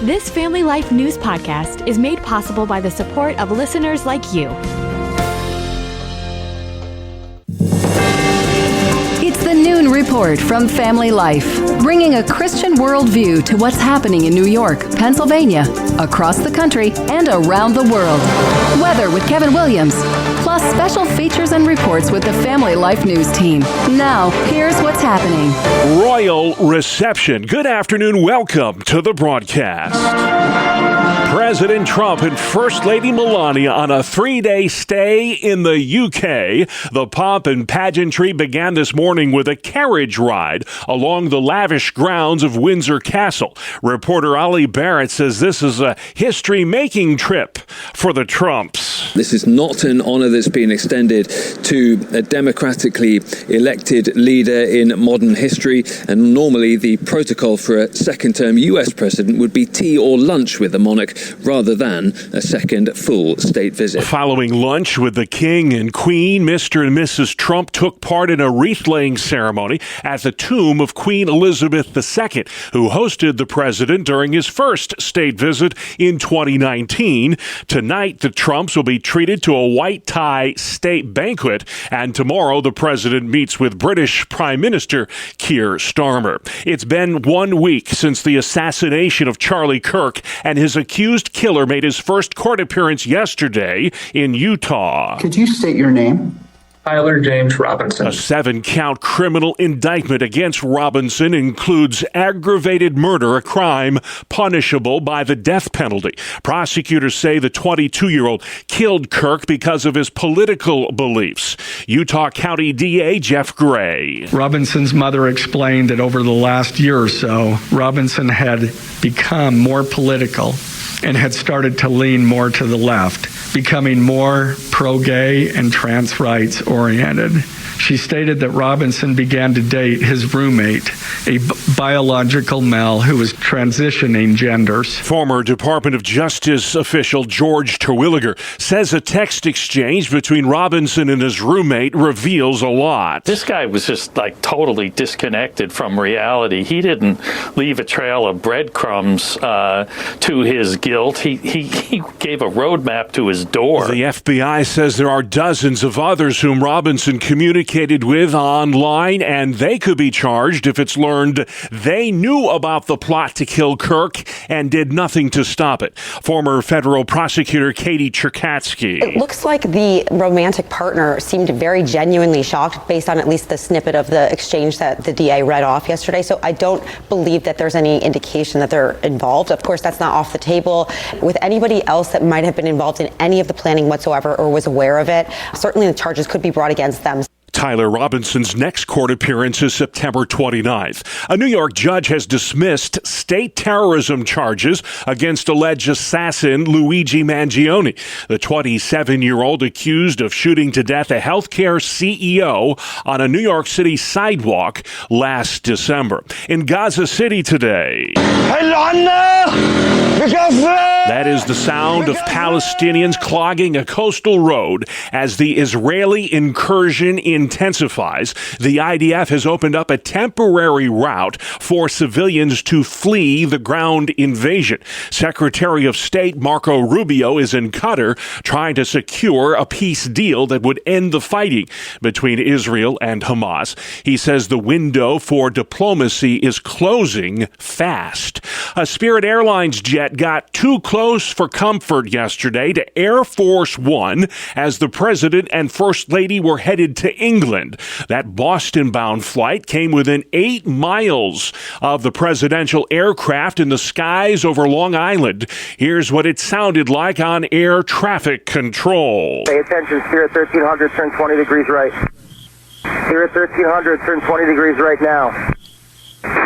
This Family Life News podcast is made possible by the support of listeners like you. It's the Noon Report from Family Life, bringing a Christian worldview to what's happening in New York, Pennsylvania, across the country, and around the world. Weather with Kevin Williams, plus special features and reports with the Family Life News team. Now, here's what's happening. Royal reception. Good afternoon. Welcome to the broadcast. President Trump and First Lady Melania on a 3-day stay in the UK. The pomp and pageantry began this morning with a carriage ride along the lavish grounds of Windsor Castle. Reporter Ali Barrett says this is a history-making trip for the Trumps. This is not an honor that's been extended to a democratically elected leader in modern history, and normally the protocol for a second-term US president would be tea or lunch with the monarch rather than a second full state visit. Following lunch with the King and Queen, Mr. and Mrs. Trump took part in a wreath-laying ceremony at the tomb of Queen Elizabeth II, who hosted the president during his first state visit in 2019. Tonight, the Trumps will be treated to a white tie state banquet, and tomorrow the president meets with British Prime Minister Keir Starmer. It's been 1 week since the assassination of Charlie Kirk, and his accused killer made his first court appearance yesterday in Utah. Could you state your name? Tyler James Robinson. A 7-count criminal indictment against Robinson includes aggravated murder, a crime punishable by the death penalty. Prosecutors say the 22-year-old killed Kirk because of his political beliefs. Utah County DA Jeff Gray. Robinson's mother explained that over the last year or so, Robinson had become more political and had started to lean more to the left, becoming more pro-gay and trans rights oriented. She stated that Robinson began to date his roommate, a biological male who was transitioning genders. Former Department of Justice official George Terwilliger says a text exchange between Robinson and his roommate reveals a lot. This guy was just totally disconnected from reality. He didn't leave a trail of breadcrumbs to his guilt. He gave a roadmap to his door. The FBI says there are dozens of others whom Robinson communicated with online, and they could be charged if it's learned they knew about the plot to kill Kirk and did nothing to stop it. Former federal prosecutor Katie Cherkatsky. It looks like the romantic partner seemed very genuinely shocked based on at least the snippet of the exchange that the DA read off yesterday. So I don't believe that there's any indication that they're involved. Of course, that's not off the table. With anybody else that might have been involved in any of the planning whatsoever or was aware of it, certainly the charges could be brought against them. Tyler Robinson's next court appearance is September 29th. A New York judge has dismissed state terrorism charges against alleged assassin Luigi Mangione, the 27-year-old accused of shooting to death a healthcare CEO on a New York City sidewalk last December. In Gaza City today, that is the sound of Palestinians clogging a coastal road as the Israeli incursion intensifies. The IDF has opened up a temporary route for civilians to flee the ground invasion. Secretary of State Marco Rubio is in Qatar trying to secure a peace deal that would end the fighting between Israel and Hamas. He says the window for diplomacy is closing fast. A Spirit Airlines jet got too close for comfort yesterday to Air Force One as the president and first lady were headed to England. That Boston-bound flight came within 8 miles of the presidential aircraft in the skies over Long Island. Here's what it sounded like on air traffic control. Pay attention, Spirit 1300, turn 20 degrees right. Spirit 1300, turn 20 degrees right now.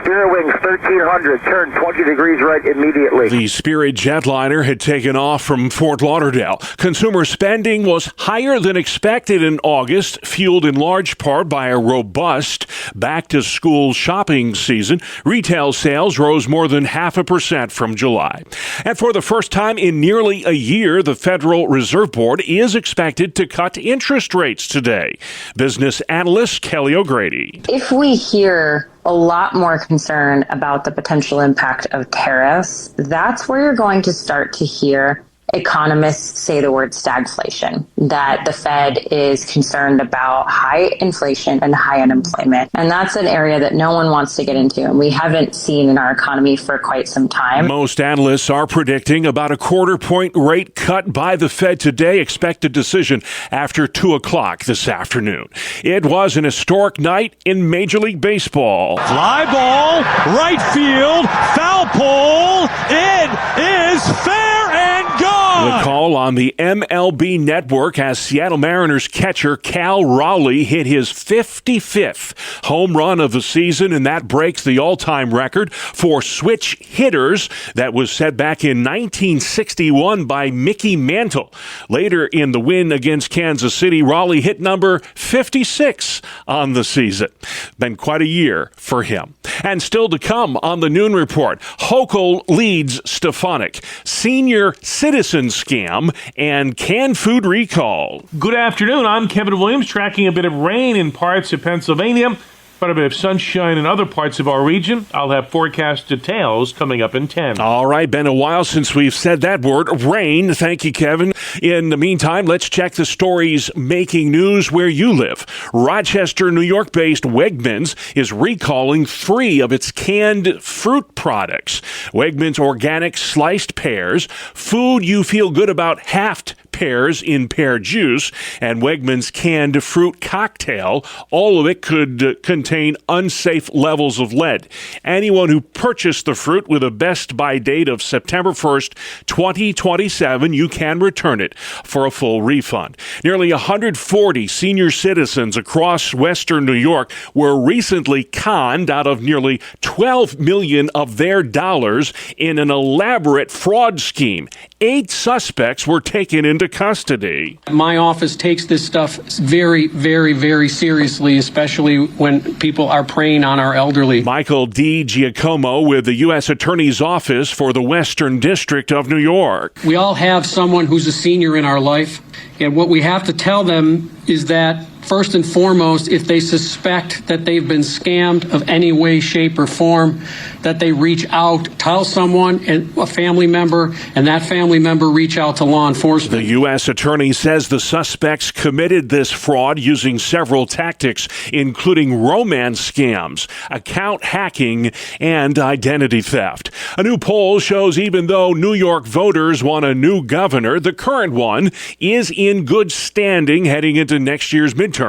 Spirit Wings 1300, turn 20 degrees right immediately. The Spirit jetliner had taken off from Fort Lauderdale. Consumer spending was higher than expected in August, fueled in large part by a robust back-to-school shopping season. Retail sales rose more than 0.5% from July. And for the first time in nearly a year, the Federal Reserve Board is expected to cut interest rates today. Business analyst Kelly O'Grady. If we hear a lot more concern about the potential impact of tariffs, that's where you're going to start to hear economists say the word stagflation, that the Fed is concerned about high inflation and high unemployment. And that's an area that no one wants to get into, and we haven't seen in our economy for quite some time. Most analysts are predicting about a quarter-point rate cut by the Fed today. Expected decision after 2 o'clock this afternoon. It was an historic night in Major League Baseball. Fly ball, right field, foul pole. It is fair and gone. The call on the MLB network as Seattle Mariners catcher Cal Raleigh hit his 55th home run of the season, and that breaks the all-time record for switch hitters that was set back in 1961 by Mickey Mantle. Later in the win against Kansas City, Raleigh hit number 56 on the season. Been quite a year for him. And still to come on the Noon Report, Hochul leads Stefanik, senior citizen scam, and canned food recall. Good afternoon. I'm Kevin Williams, tracking a bit of rain in parts of Pennsylvania, but a bit of sunshine in other parts of our region. I'll have forecast details coming up in 10. All right, been a while since we've said that word, rain. Thank you, Kevin. In the meantime, let's check the stories making news where you live. Rochester, New York-based Wegmans is recalling 3 of its canned fruit products. Wegmans organic sliced pears, food you feel good about halved pears in pear juice, and Wegmans canned fruit cocktail. All of it could contain unsafe levels of lead. Anyone who purchased the fruit with a best buy date of September 1st, 2027, you can return it for a full refund. Nearly 140 senior citizens across Western New York were recently conned out of nearly $12 million of their dollars in an elaborate fraud scheme. 8 suspects were taken into custody. My office takes this stuff very, very, very seriously, especially when people are preying on our elderly. Michael D. Giacomo with the U.S. Attorney's Office for the Western District of New York. We all have someone who's a senior in our life, and what we have to tell them is that first and foremost, if they suspect that they've been scammed of any way, shape, or form, that they reach out, tell someone, and a family member, and that family member reach out to law enforcement. The U.S. Attorney says the suspects committed this fraud using several tactics, including romance scams, account hacking, and identity theft. A new poll shows even though New York voters want a new governor, the current one is in good standing heading into next year's midterms.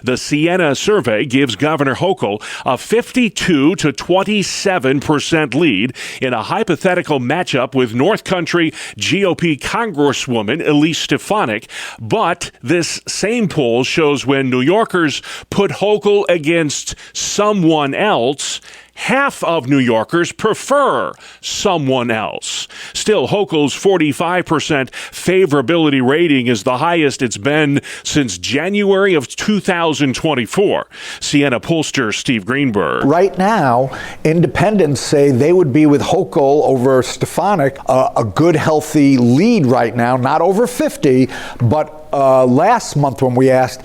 The Siena survey gives Governor Hochul a 52 to 27% lead in a hypothetical matchup with North Country GOP Congresswoman Elise Stefanik. But this same poll shows when New Yorkers put Hochul against someone else, half of New Yorkers prefer someone else. Still, Hochul's 45% favorability rating is the highest it's been since January of 2024. Siena pollster Steve Greenberg. Right now, independents say they would be with Hochul over Stefanik, a good, healthy lead right now, not over 50, but last month when we asked,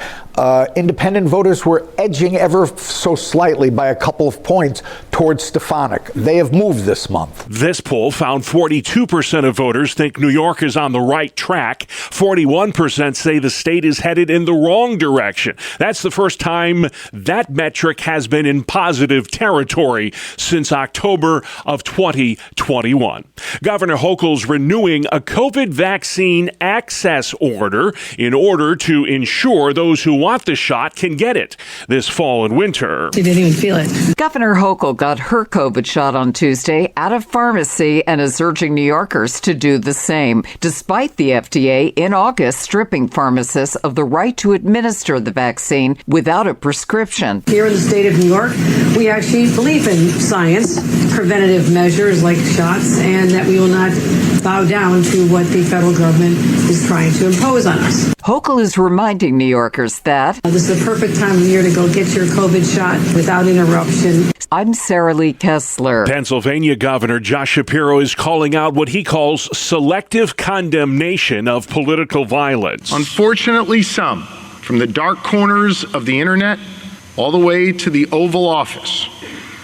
independent voters were edging ever so slightly by a couple of points towards Stefanik. They have moved this month. This poll found 42% of voters think New York is on the right track. 41% say the state is headed in the wrong direction. That's the first time that metric has been in positive territory since October of 2021. Governor Hochul's renewing a COVID vaccine access order in order to ensure those who want the shot can get it this fall and winter. She didn't even feel it. Governor Hochul got her COVID shot on Tuesday at a pharmacy and is urging New Yorkers to do the same, despite the FDA in August stripping pharmacists of the right to administer the vaccine without a prescription. Here in the state of New York, we actually believe in science, preventative measures like shots, and that we will not bow down to what the federal government is trying to impose on us. Hochul is reminding New Yorkers that this is the perfect time of year to go get your COVID shot without interruption. I'm Sarah Lee Kessler. Pennsylvania Governor Josh Shapiro is calling out what he calls selective condemnation of political violence. Unfortunately, some, from the dark corners of the internet all the way to the Oval Office,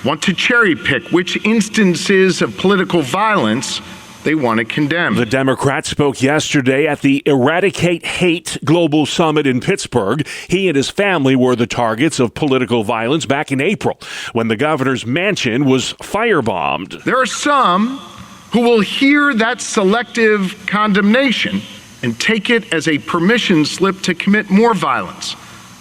want to cherry pick which instances of political violence they want to condemn. The Democrat spoke yesterday at the Eradicate Hate Global Summit in Pittsburgh. He and his family were the targets of political violence back in April when the governor's mansion was firebombed. There are some who will hear that selective condemnation and take it as a permission slip to commit more violence,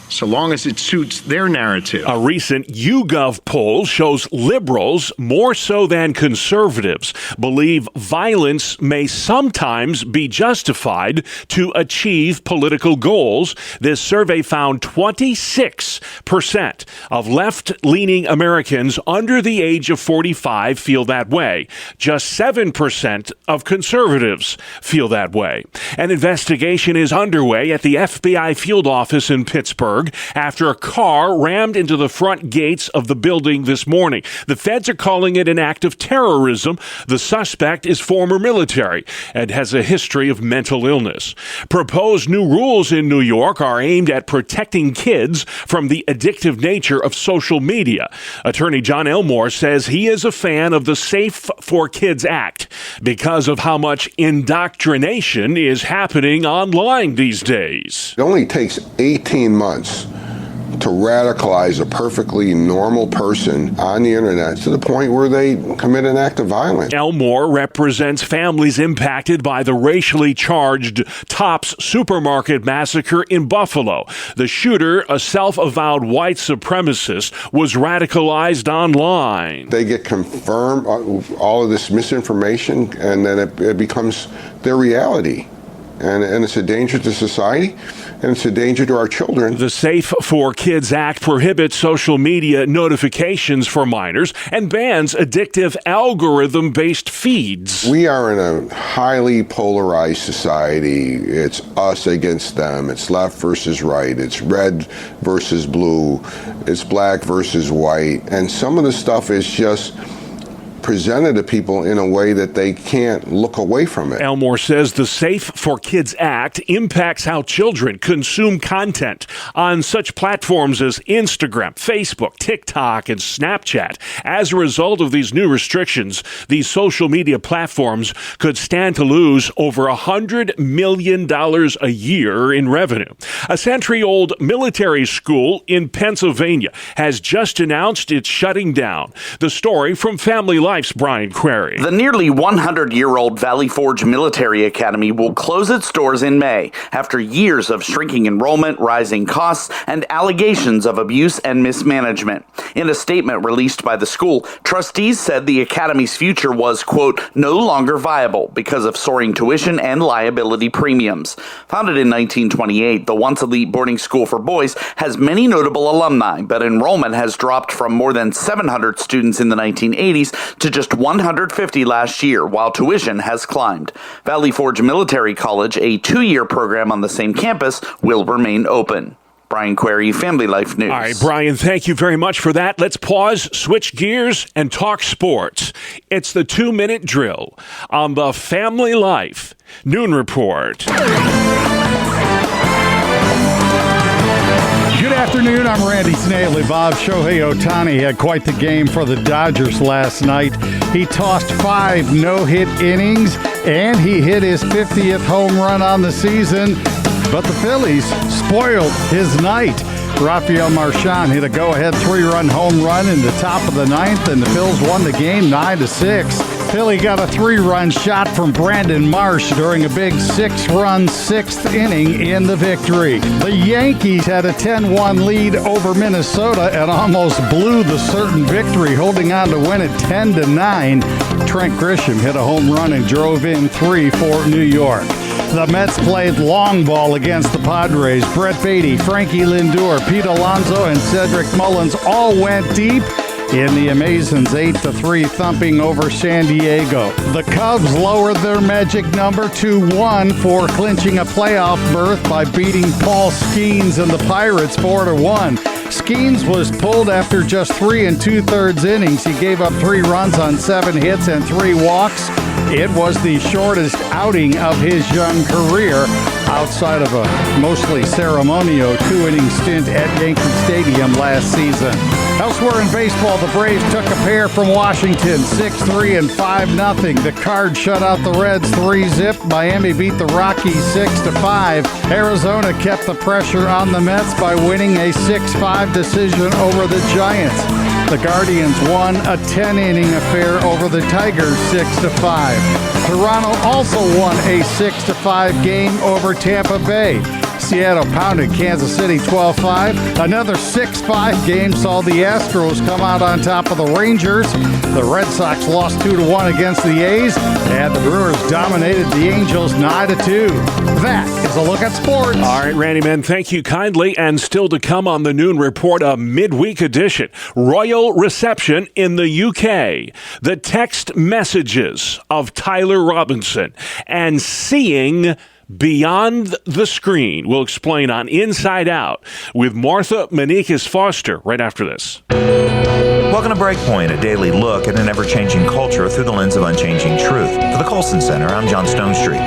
so long as it suits their narrative. A recent YouGov poll shows liberals, more so than conservatives, believe violence may sometimes be justified to achieve political goals. This survey found 26% of left-leaning Americans under the age of 45 feel that way. Just 7% of conservatives feel that way. An investigation is underway at the FBI field office in Pittsburgh after a car rammed into the front gates of the building this morning. The feds are calling it an act of terrorism. The suspect is former military and has a history of mental illness. Proposed new rules in New York are aimed at protecting kids from the addictive nature of social media. Attorney John Elmore says he is a fan of the Safe for Kids Act because of how much indoctrination is happening online these days. It only takes 18 months to radicalize a perfectly normal person on the internet to the point where they commit an act of violence. Elmore represents families impacted by the racially charged Tops supermarket massacre in Buffalo. The shooter, a self-avowed white supremacist, was radicalized online. They get confirmed all of this misinformation, and then it becomes their reality. And it's a danger to society, and it's a danger to our children. The Safe for Kids Act prohibits social media notifications for minors and bans addictive algorithm-based feeds. We are in a highly polarized society. It's us against them. It's left versus right. It's red versus blue. It's black versus white. And some of the stuff is just presented to people in a way that they can't look away from it. Elmore says the Safe for Kids Act impacts how children consume content on such platforms as Instagram, Facebook, TikTok, and Snapchat. As a result of these new restrictions, these social media platforms could stand to lose over $100 million a year in revenue. A century-old military school in Pennsylvania has just announced it's shutting down. The story from Family Life's Brian Query. The nearly 100-year-old Valley Forge Military Academy will close its doors in May after years of shrinking enrollment, rising costs, and allegations of abuse and mismanagement. In a statement released by the school, trustees said the academy's future was, quote, no longer viable because of soaring tuition and liability premiums. Founded in 1928, the once elite boarding school for boys has many notable alumni, but enrollment has dropped from more than 700 students in the 1980s to just 150 last year, while tuition has climbed. Valley Forge Military College, a 2-year program on the same campus, will remain open. Brian Query, Family Life News. All right, Brian, thank you very much for that. Let's pause, switch gears, and talk sports. It's the 2-minute drill on the Family Life Noon Report. Good afternoon, I'm Randy Snavely. Bob Shohei Ohtani had quite the game for the Dodgers last night. He tossed 5 no-hit innings, and he hit his 50th home run on the season. But the Phillies spoiled his night. Rafael Marchand hit a go-ahead 3-run home run in the top of the 9th, and the Phils won the game 9-6. Philly got a 3-run shot from Brandon Marsh during a big 6-run 6th inning in the victory. The Yankees had a 10-1 lead over Minnesota and almost blew the certain victory, holding on to win it 10-9. Trent Grisham hit a home run and drove in 3 for New York. The Mets played long ball against the Padres. Brett Beatty, Frankie Lindor, Pete Alonso, and Cedric Mullins all went deep in the Amazons' 8-3 thumping over San Diego. The Cubs lowered their magic number to 1 for clinching a playoff berth by beating Paul Skeens and the Pirates 4-1. Skeens was pulled after just 3 2/3 innings. He gave up 3 runs on 7 hits and 3 walks. It was the shortest outing of his young career outside of a mostly ceremonial 2-inning stint at Yankee Stadium last season. Elsewhere in baseball, the Braves took a pair from Washington, 6-3 and 5-0. The Cards shut out the Reds 3-0. Miami beat the Rockies 6-5. Arizona kept the pressure on the Mets by winning a 6-5 decision over the Giants. The Guardians won a 10-inning affair over the Tigers 6-5. Toronto also won a 6-5 game over Tampa Bay. Seattle pounded Kansas City 12-5. Another 6-5 game saw the Astros come out on top of the Rangers. The Red Sox lost 2-1 against the A's, and the Brewers dominated the Angels 9-2. That is a look at sports. All right, Randy Man, thank you kindly. And still to come on the Noon Report, a midweek edition. Royal reception in the UK. The text messages of Tyler Robinson and seeing beyond the screen. We'll explain on Inside Out with Martha Manikas Foster right after this. Welcome to Breakpoint, a daily look at an ever-changing culture through the lens of unchanging truth. For the Colson Center, I'm John Stonestreet.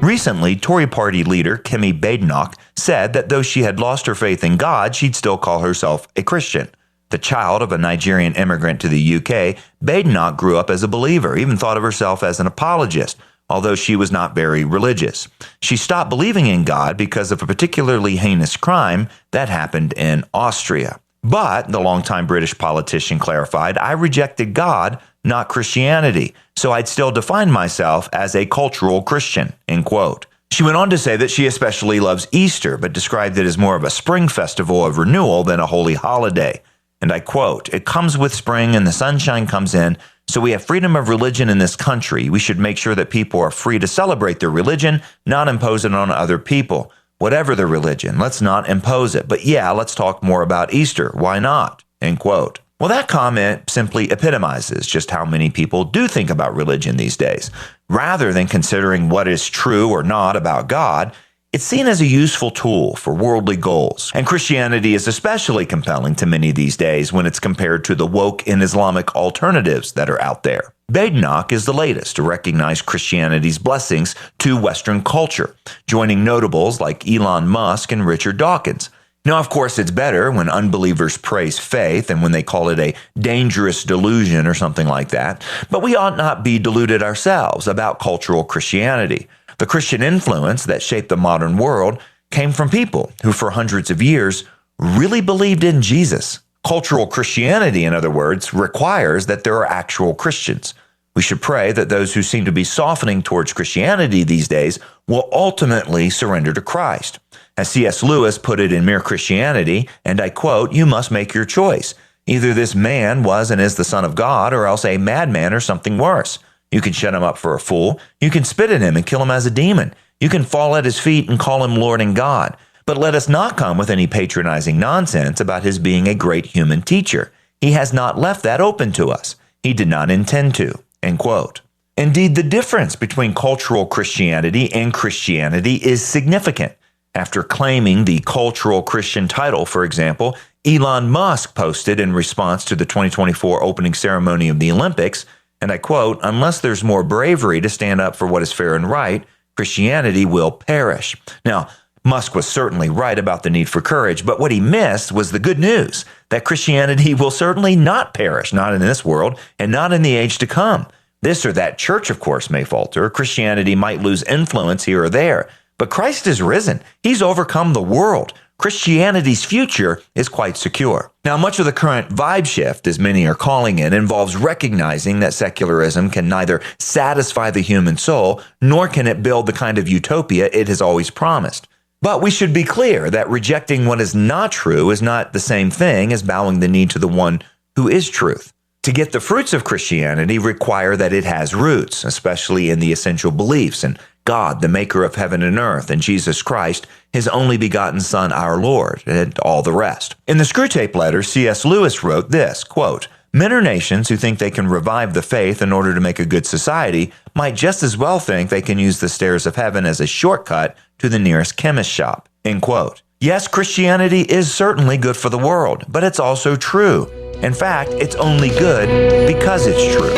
Recently, Tory party leader Kemi Badenoch said that though she had lost her faith in God, she'd still call herself a Christian. The child of a Nigerian immigrant to the UK, Badenoch grew up as a believer, even thought of herself as an apologist, although she was not very religious. She stopped believing in God because of a particularly heinous crime that happened in Austria. But, the longtime British politician clarified, I rejected God, not Christianity, so I'd still define myself as a cultural Christian, end quote. She went on to say that she especially loves Easter, but described it as more of a spring festival of renewal than a holy holiday. And I quote, it comes with spring and the sunshine comes in, so we have freedom of religion in this country. We should make sure that people are free to celebrate their religion, not impose it on other people. Whatever their religion, let's not impose it. But yeah, let's talk more about Easter. Why not? End quote. Well, that comment simply epitomizes just how many people do think about religion these days. Rather than considering what is true or not about God, it's seen as a useful tool for worldly goals. And Christianity is especially compelling to many these days when it's compared to the woke and Islamic alternatives that are out there. Badenoch is the latest to recognize Christianity's blessings to Western culture, joining notables like Elon Musk and Richard Dawkins. Now, of course, it's better when unbelievers praise faith and when they call it a dangerous delusion or something like that. But we ought not be deluded ourselves about cultural Christianity. The Christian influence that shaped the modern world came from people who for hundreds of years really believed in Jesus. Cultural Christianity, in other words, requires that there are actual Christians. We should pray that those who seem to be softening towards Christianity these days will ultimately surrender to Christ. As C.S. Lewis put it in Mere Christianity, and I quote, you must make your choice. Either this man was and is the Son of God, or else a madman or something worse. You can shut him up for a fool. You can spit at him and kill him as a demon. You can fall at his feet and call him Lord and God. But let us not come with any patronizing nonsense about his being a great human teacher. He has not left that open to us. He did not intend to. End quote. Indeed, the difference between cultural Christianity and Christianity is significant. After claiming the cultural Christian title, for example, Elon Musk posted in response to the 2024 opening ceremony of the Olympics, and I quote, unless there's more bravery to stand up for what is fair and right, Christianity will perish. Now, Musk was certainly right about the need for courage, but what he missed was the good news, that Christianity will certainly not perish, not in this world, and not in the age to come. This or that church, of course, may falter. Christianity might lose influence here or there. But Christ is risen. He's overcome the world. Christianity's future is quite secure. Now, much of the current vibe shift, as many are calling it, involves recognizing that secularism can neither satisfy the human soul, nor can it build the kind of utopia it has always promised. But we should be clear that rejecting what is not true is not the same thing as bowing the knee to the one who is truth. To get the fruits of Christianity require that it has roots, especially in the essential beliefs in God, the maker of heaven and earth, and Jesus Christ, his only begotten Son, our Lord, and all the rest. In the Screwtape Letter, C.S. Lewis wrote this, quote, men or nations who think they can revive the faith in order to make a good society might just as well think they can use the stairs of heaven as a shortcut to the nearest chemist shop, end quote. Yes, Christianity is certainly good for the world, but it's also true. In fact, it's only good because it's true.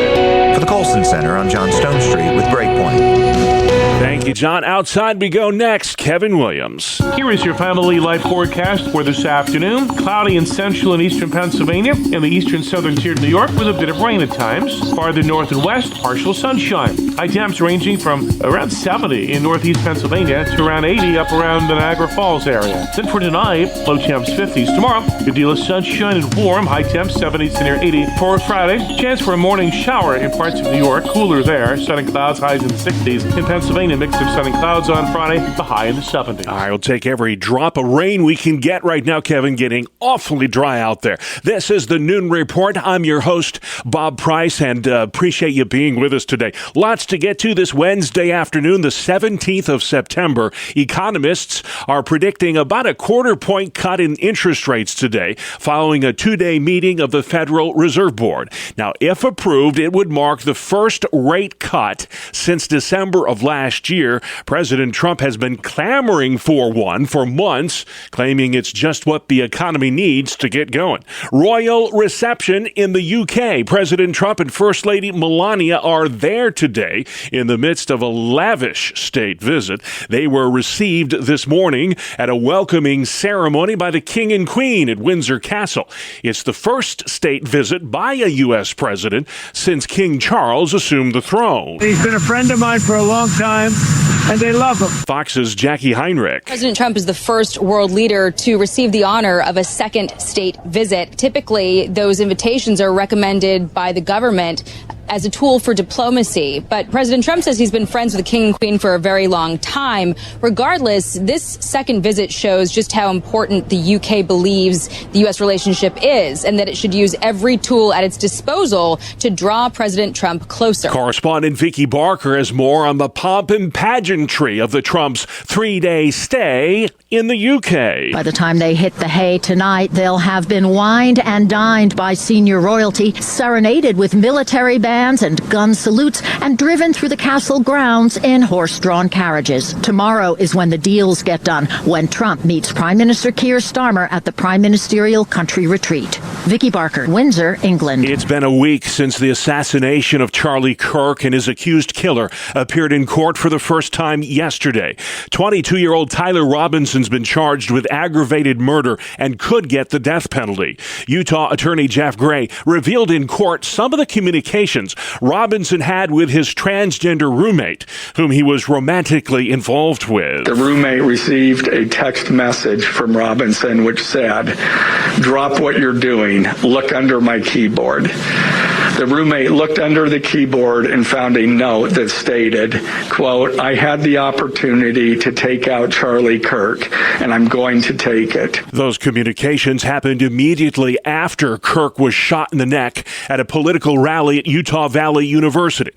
For the Colson Center, I'm John Stonestreet with Breakpoint. Thank you, John. Outside we go next. Kevin Williams. Here is your Family Life forecast for this afternoon. Cloudy in central and eastern Pennsylvania, in the eastern southern tier of New York with a bit of rain at times. Farther north and west, partial sunshine. High temps ranging from around 70 in northeast Pennsylvania to around 80 up around the Niagara Falls area. Then for tonight, low temps 50s. Tomorrow, good deal of sunshine and warm. High temps 70s to near 80. For Friday, chance for a morning shower in parts of New York. Cooler there. Sun and clouds, highs in the 60s. In Pennsylvania, mix of sun and clouds on Friday, the high in the 70s. All right, we'll take every drop of rain we can get right now, Kevin. Getting awfully dry out there. This is the Noon Report. I'm your host, Bob Price, and appreciate you being with us today. Lots to get to this Wednesday afternoon, the 17th of September. Economists are predicting about a quarter-point cut in interest rates today, following a two-day meeting of the Federal Reserve Board. Now, if approved, it would mark the first rate cut since December of last year. President Trump has been clamoring for one for months, claiming it's just what the economy needs to get going. Royal reception in the UK. President Trump and First Lady Melania are there today in the midst of a lavish state visit. They were received this morning at a welcoming ceremony by the King and Queen at Windsor Castle. It's the first state visit by a U.S. president since King Charles assumed the throne. He's been a friend of mine for a long time, and they love him. Fox's Jackie Heinrich. President Trump is the first world leader to receive the honor of a second state visit. Typically, those invitations are recommended by the government as a tool for diplomacy. But President Trump says he's been friends with the King and Queen for a very long time. Regardless, this second visit shows just how important the UK believes the U.S. relationship is, and that it should use every tool at its disposal to draw President Trump closer. Correspondent Vicky Barker has more on the pomp and pageantry of the Trumps' three-day stay in the UK. By the time they hit the hay tonight, they'll have been wined and dined by senior royalty, serenaded with military bands and gun salutes, and driven through the castle grounds in horse-drawn carriages. Tomorrow is when the deals get done, when Trump meets Prime Minister Keir Starmer at the Prime Ministerial Country Retreat. Vicky Barker, Windsor, England. It's been a week since the assassination of Charlie Kirk, and his accused killer appeared in court for the first time yesterday. 22-year-old Tyler Robinson's been charged with aggravated murder and could get the death penalty. Utah Attorney Jeff Gray revealed in court some of the communications Robinson had with his transgender roommate, whom he was romantically involved with. The roommate received a text message from Robinson which said, "Drop what you're doing, look under my keyboard." The roommate looked under the keyboard and found a note that stated, quote, "I had the opportunity to take out Charlie Kirk, and I'm going to take it." Those communications happened immediately after Kirk was shot in the neck at a political rally at Utah Valley University.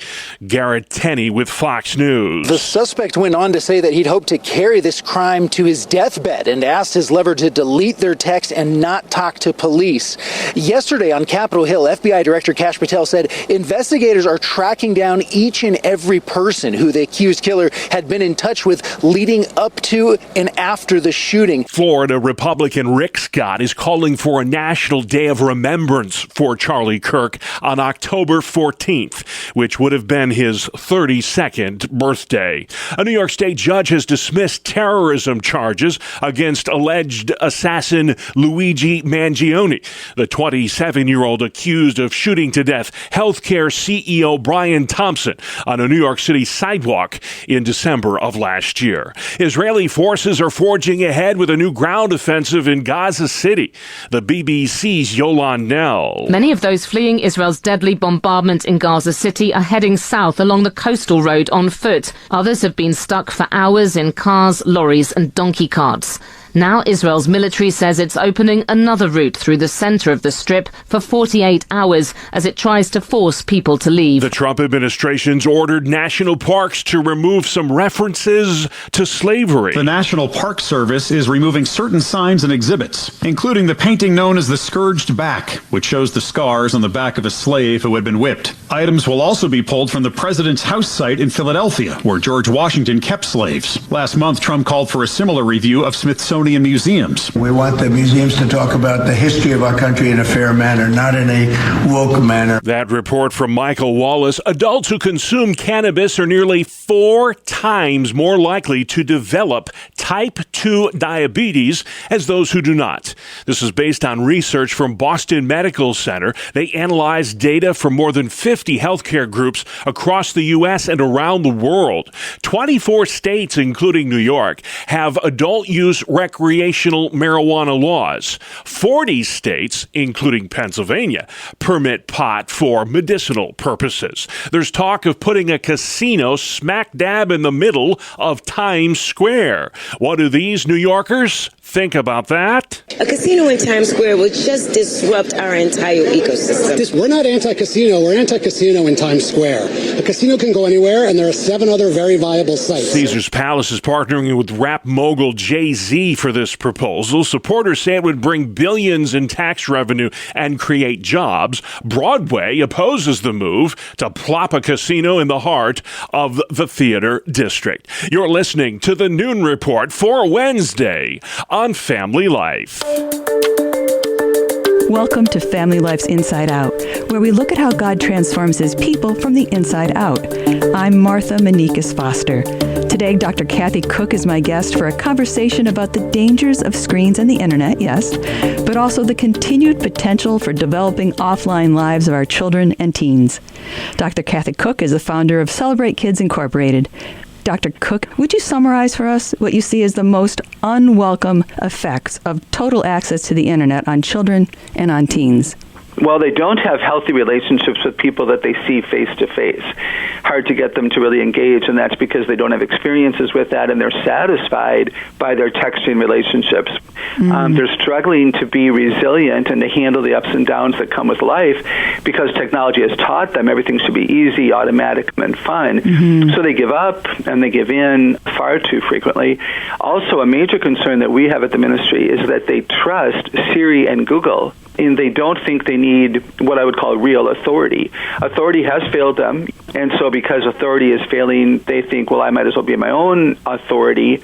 Garrett Tenney with Fox News. The suspect went on to say that he'd hoped to carry this crime to his deathbed and asked his lover to delete their text and not talk to police. Yesterday on Capitol Hill, FBI Director Kash Patel said investigators are tracking down each and every person who the accused killer had been in touch with leading up to and after the shooting. Florida Republican Rick Scott is calling for a national day of remembrance for Charlie Kirk on October 14th, which would have been his 32nd birthday. A New York State judge has dismissed terrorism charges against alleged assassin Luigi Mangione, the 27-year-old accused of shooting to death healthcare CEO Brian Thompson on a New York City sidewalk in December of last year. Israeli forces are forging ahead with a new ground offensive in Gaza City. The BBC's Yolande Nell. Many of those fleeing Israel's deadly bombardment in Gaza City are heading south along the coastal road on foot. Others have been stuck for hours in cars, lorries and donkey carts. Now Israel's military says it's opening another route through the center of the Strip for 48 hours as it tries to force people to leave. The Trump administration's ordered national parks to remove some references to slavery. The National Park Service is removing certain signs and exhibits, including the painting known as the Scourged Back, which shows the scars on the back of a slave who had been whipped. Items will also be pulled from the president's house site in Philadelphia, where George Washington kept slaves. Last month, Trump called for a similar review of Smithsonian Smithsonian museums. We want the museums to talk about the history of our country in a fair manner, not in a woke manner. That report from Michael Wallace. Adults who consume cannabis are nearly 4 times more likely to develop type 2 diabetes as those who do not. This is based on research from Boston Medical Center. They analyzed data from more than 50 healthcare groups across the U.S. and around the world. 24 states, including New York, have adult use recreational marijuana laws. 40 states, including Pennsylvania, permit pot for medicinal purposes. There's talk of putting a casino smack dab in the middle of Times Square. What do these New Yorkers think about that? A casino in Times Square will just disrupt our entire ecosystem. We're not anti-casino, we're anti-casino in Times Square. A casino can go anywhere, and there are 7 other very viable sites. Caesars Palace is partnering with rap mogul Jay-Z for this proposal. Supporters say it would bring billions in tax revenue and create jobs. Broadway opposes the move to plop a casino in the heart of the theater district. You're listening to the Noon Report for Wednesday on Family Life. Welcome to Family Life's Inside Out, where we look at how God transforms his people from the inside out. I'm Martha Manikas Foster. Today, Dr. Kathy Cook is my guest for a conversation about the dangers of screens and the internet, yes, but also the continued potential for developing offline lives of our children and teens. Dr. Kathy Cook is the founder of Celebrate Kids Incorporated. Dr. Cook, would you summarize for us what you see as the most unwelcome effects of total access to the internet on children and on teens? Well, they don't have healthy relationships with people that they see face to face. Hard to get them to really engage, and that's because they don't have experiences with that, and they're satisfied by their texting relationships. They're struggling to be resilient and to handle the ups and downs that come with life because technology has taught them everything should be easy, automatic, and fun. So they give up and they give in far too frequently. Also, a major concern that we have at the ministry is that they trust Siri and Google, and they don't think they need what I would call real authority. Authority has failed them, and so because authority is failing, they think, well, I might as well be my own authority.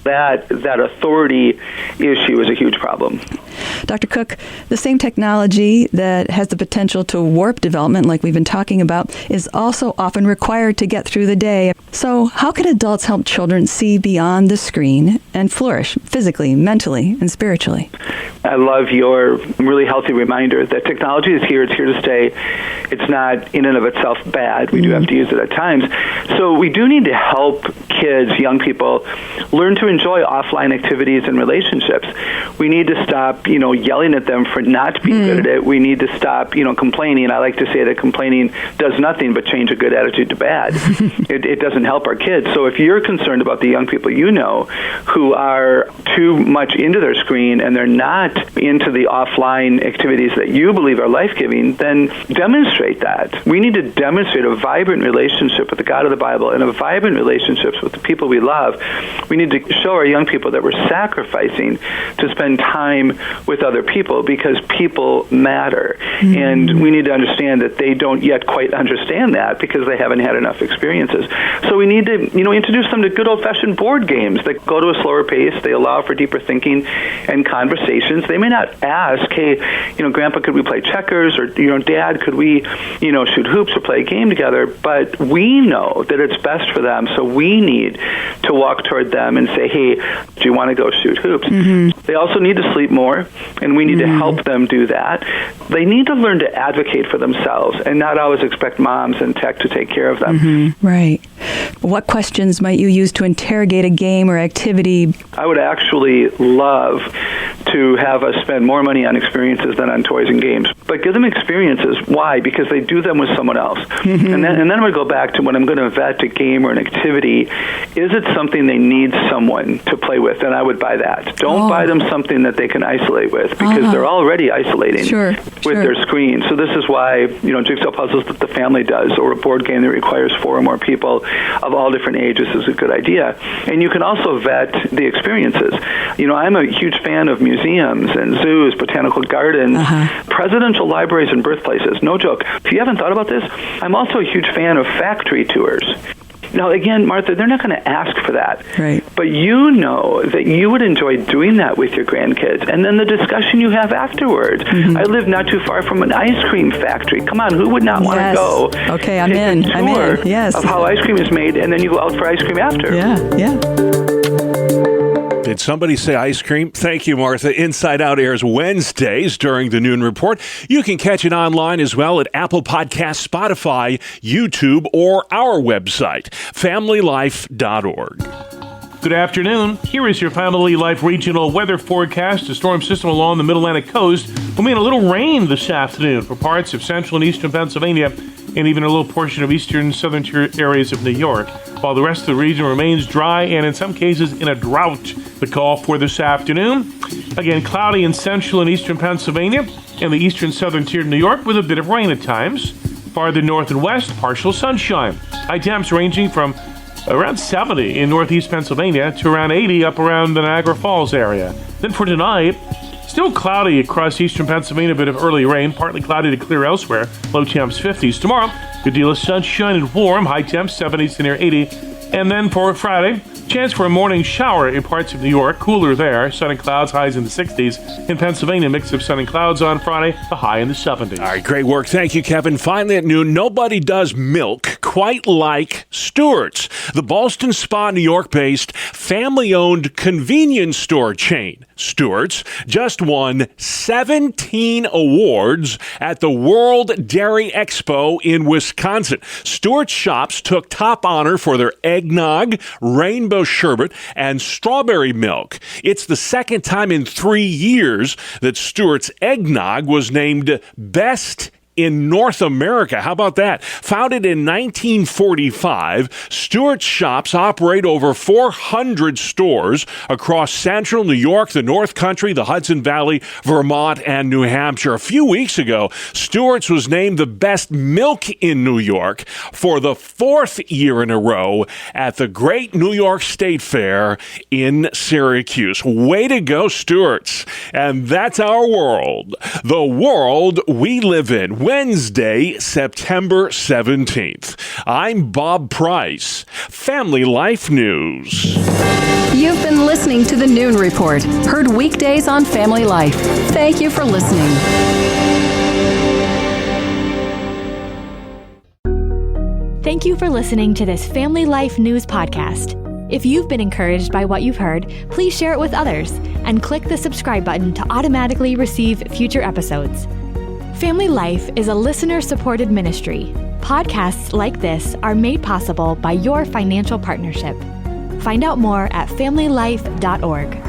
That authority issue is a huge problem. Dr. Cook, the same technology that has the potential to warp development, like we've been talking about, is also often required to get through the day. So how can adults help children see beyond the screen and flourish physically, mentally, and spiritually? I love your really healthy reminder that technology is here. It's here to stay. It's not in and of itself bad. We do have to use it at times. So we do need to help kids, young people, learn to enjoy offline activities and relationships. We need to stop, yelling at them for not being good at it. We need to stop, complaining. I like to say that complaining does nothing but change a good attitude to bad. It doesn't help our kids. So if you're concerned about the young people who are too much into their screen and they're not into the offline activities that you believe are life-giving, then demonstrate that. We need to demonstrate a vibrant relationship with the God of the Bible and a vibrant relationship with the people we love. We need to show our young people that we're sacrificing to spend time with other people because people matter. And we need to understand that they don't yet quite understand that because they haven't had enough experiences. So we need to, introduce them to good old-fashioned board games that go to a slower pace. They allow for deeper thinking and conversations. They may not ask, hey, Grandpa, could we play checkers? Or, Dad, could we, shoot hoops or play a game together? But we know that it's best for them, so we need to walk toward them and say, hey, do you want to go shoot hoops? They also need to sleep more, and we need to help them do that. They need to learn to advocate for themselves and not always expect moms and tech to take care of them. Right. What questions might you use to interrogate a game or activity? I would actually love to have us spend more money on experiences than on toys and games. But give them experiences. Why? Because they do them with someone else. And then I would go back to when I'm going to vet a game or an activity, is it something they need someone to play with? And I would buy that. Don't buy them something that they can isolate with because they're already isolating with their screen. So this is why, jigsaw puzzles that the family does or a board game that requires 4 or more people of all different ages is a good idea. And you can also vet the experiences. I'm a huge fan of museums and zoos, botanical gardens, presidential libraries and birthplaces. No joke. If you haven't thought about this, I'm also a huge fan of factory tours. Now, again, Martha, they're not going to ask for that. Right. But you know that you would enjoy doing that with your grandkids. And then the discussion you have afterwards. Mm-hmm. I live not too far from an ice cream factory. Come on, who would not want to go? Okay, I'm take in. a I'm tour in. Yes. of how ice cream is made, and then you go out for ice cream after. Yeah. Did somebody say ice cream? Thank you, Martha. Inside Out airs Wednesdays during the noon report. You can catch it online as well at Apple Podcasts, Spotify, YouTube, or our website, familylife.org. Good afternoon. Here is your Family Life regional weather forecast. A storm system along the Mid-Atlantic coast will mean a little rain this afternoon for parts of central and eastern Pennsylvania and even a little portion of eastern and southern areas of New York, while the rest of the region remains dry and in some cases in a drought. The call for this afternoon, again, cloudy in central and eastern Pennsylvania and the eastern southern tier of New York with a bit of rain at times. Farther north and west, partial sunshine. High temps ranging from around 70 in northeast Pennsylvania to around 80 up around the Niagara Falls area. Then for tonight, still cloudy across eastern Pennsylvania, a bit of early rain, partly cloudy to clear elsewhere, low temps 50s. Tomorrow, good deal of sunshine and warm, high temps 70s to near 80. And then for Friday, chance for a morning shower in parts of New York, cooler there, sun and clouds, highs in the 60s. In Pennsylvania, mix of sun and clouds on Friday, the high in the 70s. All right, great work. Thank you, Kevin. Finally at noon, nobody does milk quite like Stewart's, the Ballston Spa, New York-based, family-owned convenience store chain. Stewart's just won 17 awards at the World Dairy Expo in Wisconsin. Stewart's shops took top honor for their eggnog, rainbow sherbet, and strawberry milk. It's the second time in 3 years that Stewart's eggnog was named Best in North America. How about that? Founded in 1945, Stewart's shops operate over 400 stores across central New York, the North Country, the Hudson Valley, Vermont, and New Hampshire. A few weeks ago, Stewart's was named the best milk in New York for the 4th year in a row at the Great New York State Fair in Syracuse. Way to go, Stewart's. And that's our world, the world we live in. Wednesday, September 17th. I'm Bob Price, Family Life News. You've been listening to the Noon Report, heard weekdays on Family Life. Thank you for listening. Thank you for listening to this Family Life News podcast. If you've been encouraged by what you've heard, please share it with others and click the subscribe button to automatically receive future episodes. Family Life is a listener-supported ministry. Podcasts like this are made possible by your financial partnership. Find out more at familylife.org.